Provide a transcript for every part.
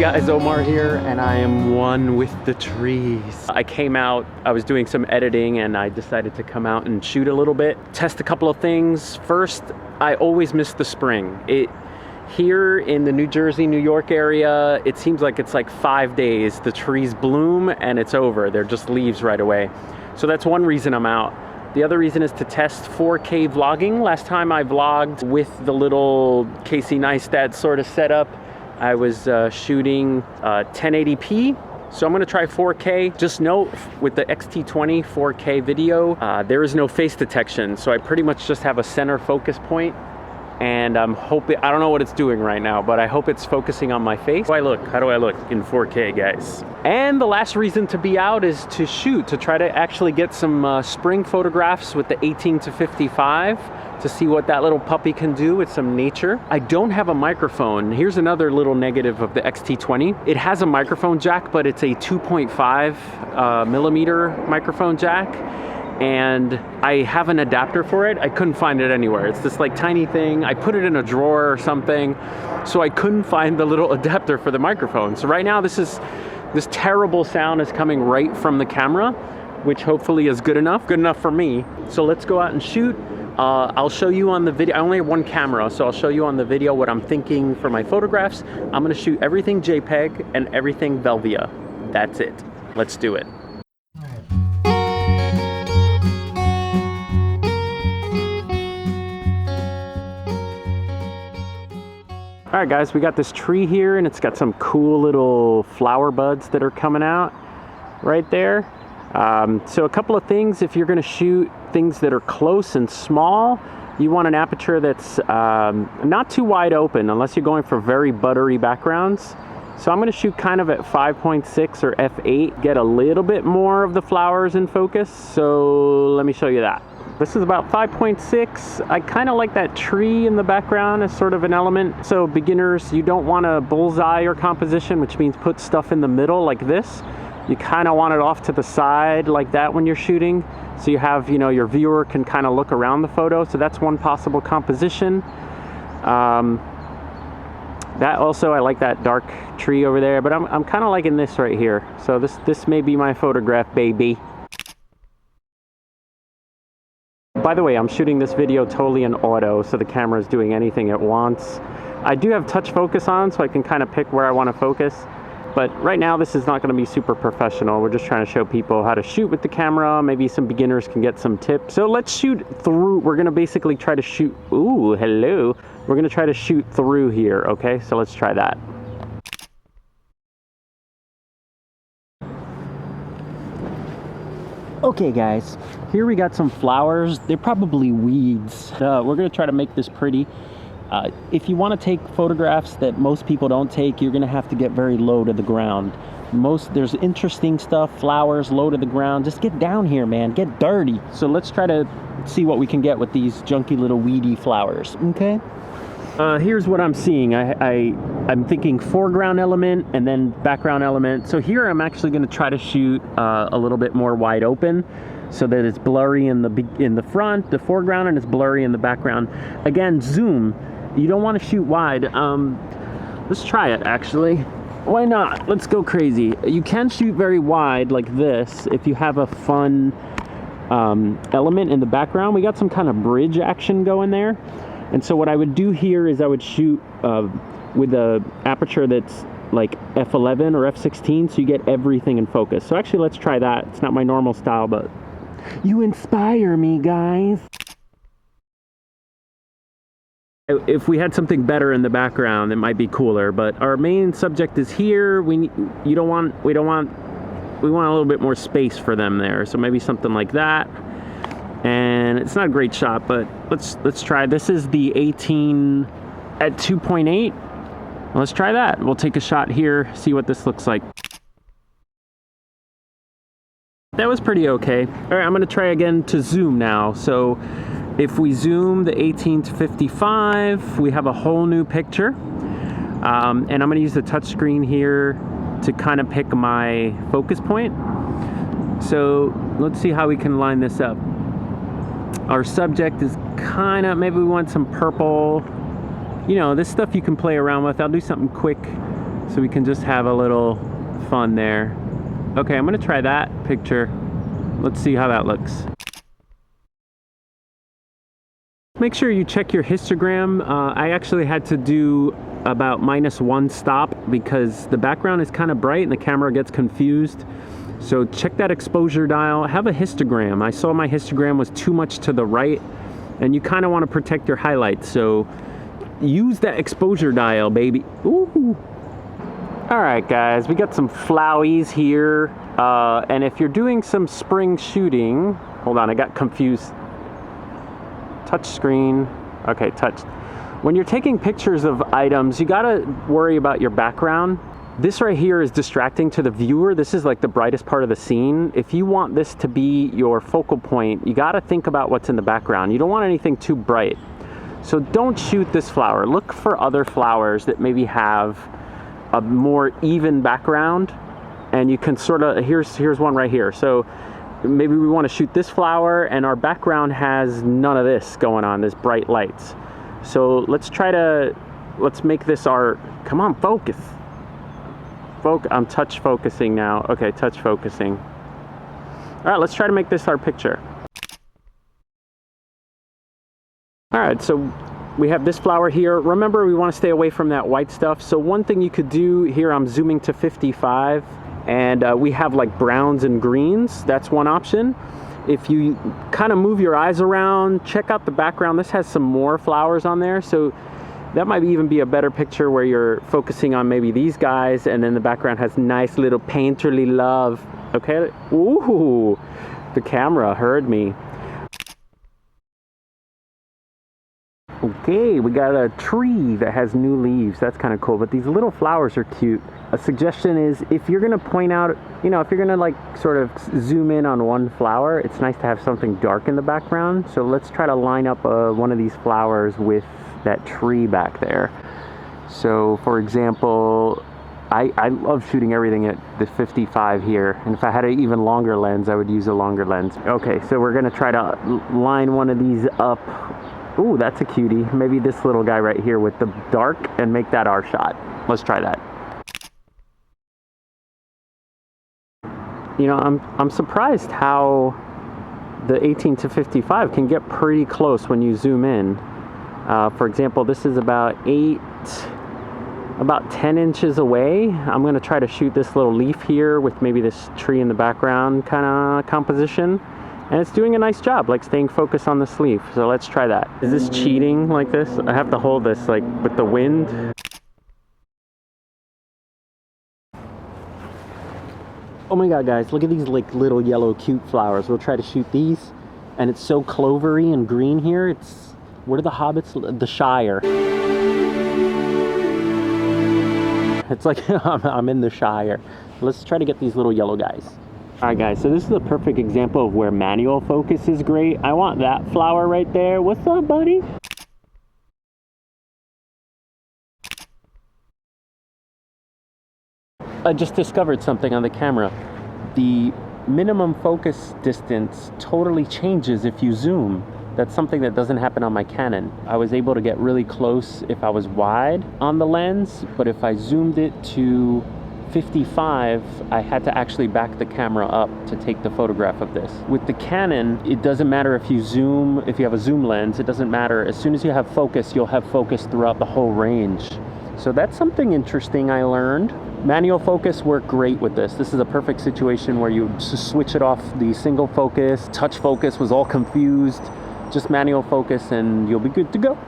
guys, Omar here, and I am one with the trees. I came out, I was doing some editing, and I decided to come out and shoot a little bit, test a couple of things. First, I always miss the spring. Here in the New Jersey, New York area, it seems like it's like 5 days. The trees bloom and it's over. They're just leaves right away. So that's one reason I'm out. The other reason is to test 4K vlogging. Last time I vlogged with the little Casey Neistat sort of setup, I was shooting 1080p. So I'm gonna try 4K. Just note, with the X-T20 4K video, there is no face detection. So I pretty much just have a center focus point. And I'm hoping, I don't know what it's doing right now, but I hope it's focusing on my face. How do I look in 4K, guys? And the last reason to be out is to shoot, to try to actually get some spring photographs with the 18-55 to see what that little puppy can do with some nature. I don't have a microphone. Here's another little negative of the X-T20. It has a microphone jack, but it's a 2.5 millimeter microphone jack. And I have an adapter for it. I couldn't find it anywhere. It's this like tiny thing. I put it in a drawer or something, so I couldn't find the little adapter for the microphone. So right now this terrible sound is coming right from the camera, which hopefully is good enough for me. So let's go out and shoot. I'll show you on the video. I only have one camera, so I'll show you on the video what I'm thinking for my photographs. I'm gonna shoot everything JPEG and everything Velvia. That's it. Let's do it. All right, guys, we got this tree here, and it's got some cool little flower buds that are coming out right there. So a couple of things: if you're going to shoot things that are close and small, you want an aperture that's not too wide open, unless you're going for very buttery backgrounds. So I'm going to shoot kind of at 5.6 or f8, get a little bit more of the flowers in focus. So let me show you that. This is about 5.6. I kind of like that tree in the background as sort of an element. So beginners, you don't want a bullseye your composition, which means put stuff in the middle like this. You kind of want it off to the side like that when you're shooting. So you have, you know, your viewer can kind of look around the photo. So that's one possible composition. That also, I like that dark tree over there, but I'm kind of liking this right here. So this may be my photograph, baby. By the way, I'm shooting this video totally in auto, so the camera is doing anything it wants. I do have touch focus on, so I can kind of pick where I want to focus. But right now, this is not going to be super professional. We're just trying to show people how to shoot with the camera. Maybe some beginners can get some tips. So let's shoot through. We're going to basically try to shoot. Ooh, hello. We're going to try to shoot through here, okay? So let's try that. Okay, guys, here we got some flowers. They're probably weeds. We're gonna try to make this pretty. If you wanna take photographs that most people don't take, you're gonna have to get very low to the ground. There's interesting stuff, flowers low to the ground. Just get down here, man, get dirty. So let's try to see what we can get with these junky little weedy flowers, okay? Here's what I'm seeing. I'm thinking foreground element and then background element. So here I'm actually going to try to shoot a little bit more wide open, so that it's blurry in the front, the foreground, and it's blurry in the background. Again, zoom. You don't want to shoot wide. Let's try it actually. Why not? Let's go crazy. You can shoot very wide like this if you have a fun element in the background. We got some kind of bridge action going there. And so what I would do here is I would shoot with a aperture that's like f11 or f16, so you get everything in focus. So actually, let's try that. It's not my normal style, but you inspire me, guys. If we had something better in the background, it might be cooler. But our main subject is here. We want a little bit more space for them there. So maybe something like that. And it's not a great shot, but let's try. This is the 18 at 2.8. Let's try that. We'll take a shot here, see what this looks like. That was pretty okay. All right, I'm gonna try again to zoom now. So if we zoom the 18-55, we have a whole new picture. And I'm gonna use the touch screen here to kind of pick my focus point. So let's see how we can line this up. Our subject is kind of, maybe we want some purple. You know, this stuff you can play around with. I'll do something quick so we can just have a little fun there. Okay, I'm gonna try that picture. Let's see how that looks. Make sure you check your histogram. I actually had to do about -1 stop because the background is kind of bright and the camera gets confused. So check that exposure dial. Have a histogram. I saw my histogram was too much to the right, and you kind of want to protect your highlights. So use that exposure dial, baby. Ooh. All right, guys, we got some flowies here. And if you're doing some spring shooting, hold on, I got confused. Touch screen. Okay, touch. When you're taking pictures of items, you gotta worry about your background. This right here is distracting to the viewer. This is like the brightest part of the scene. If you want this to be your focal point, you gotta think about what's in the background. You don't want anything too bright. So don't shoot this flower. Look for other flowers that maybe have a more even background, and you can sort of, here's one right here. So maybe we want to shoot this flower and our background has none of this going on, this bright lights. So let's make this our, come on, focus. I'm touch focusing now. Okay, touch focusing. All right, let's try to make this our picture. All right, so we have this flower here. Remember, we want to stay away from that white stuff. So one thing you could do here, I'm zooming to 55, and we have like browns and greens. That's one option. If you kind of move your eyes around, check out the background. This has some more flowers on there. So that might even be a better picture where you're focusing on maybe these guys, and then the background has nice little painterly love. Okay, ooh, the camera heard me. Okay, we got a tree that has new leaves. That's kind of cool, but these little flowers are cute. A suggestion is, if you're gonna point out, you know, if you're gonna like sort of zoom in on one flower, it's nice to have something dark in the background. So let's try to line up one of these flowers with that tree back there. So for example, I love shooting everything at the 55 here, and if I had an even longer lens, I would use a longer lens. Okay, so we're gonna try to line one of these up. Ooh, that's a cutie. Maybe this little guy right here with the dark, and make that our shot. Let's try that. You know, I'm surprised how the 18 to 55 can get pretty close when you zoom in. For example, this is about 10 inches away. I'm gonna try to shoot this little leaf here with maybe this tree in the background kind of composition. And it's doing a nice job, like staying focused on this leaf. So let's try that. Is this cheating like this? I have to hold this like with the wind. Oh my God, guys, look at these like little yellow cute flowers. We'll try to shoot these. And it's so clovery and green here. It's, what are the hobbits? The Shire. It's like I'm in the Shire. Let's try to get these little yellow guys. All right, guys, so this is a perfect example of where manual focus is great. I want that flower right there. What's up, buddy? I just discovered something on the camera. The minimum focus distance totally changes if you zoom. That's something that doesn't happen on my Canon. I was able to get really close if I was wide on the lens, but if I zoomed it to 55, I had to actually back the camera up to take the photograph of this. With the Canon, it doesn't matter if you zoom, if you have a zoom lens, it doesn't matter. As soon as you have focus, you'll have focus throughout the whole range. So that's something interesting I learned. Manual focus worked great with this. This is a perfect situation where you just switch it off the single focus. Touch focus was all confused. Just manual focus and you'll be good to go.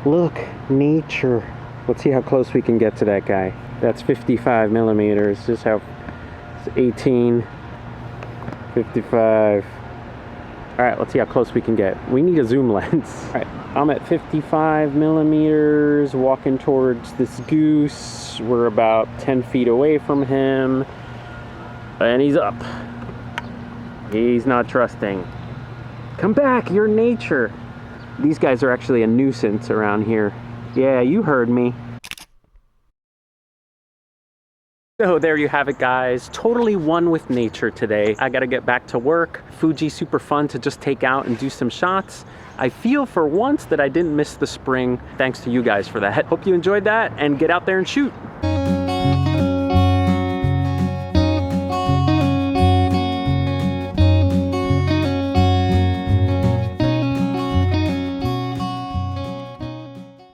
Look, nature. Let's see how close we can get to that guy. That's 55 millimeters. Just how it's 18, 55. All right, let's see how close we can get. We need a zoom lens. All right, I'm at 55 millimeters, walking towards this goose. We're about 10 feet away from him, and he's up. He's not trusting. Come back, you're nature. These guys are actually a nuisance around here. Yeah, you heard me. So there you have it, guys. Totally one with nature today. I gotta get back to work. Fuji, super fun to just take out and do some shots. I feel for once that I didn't miss the spring. Thanks to you guys for that. Hope you enjoyed that and get out there and shoot.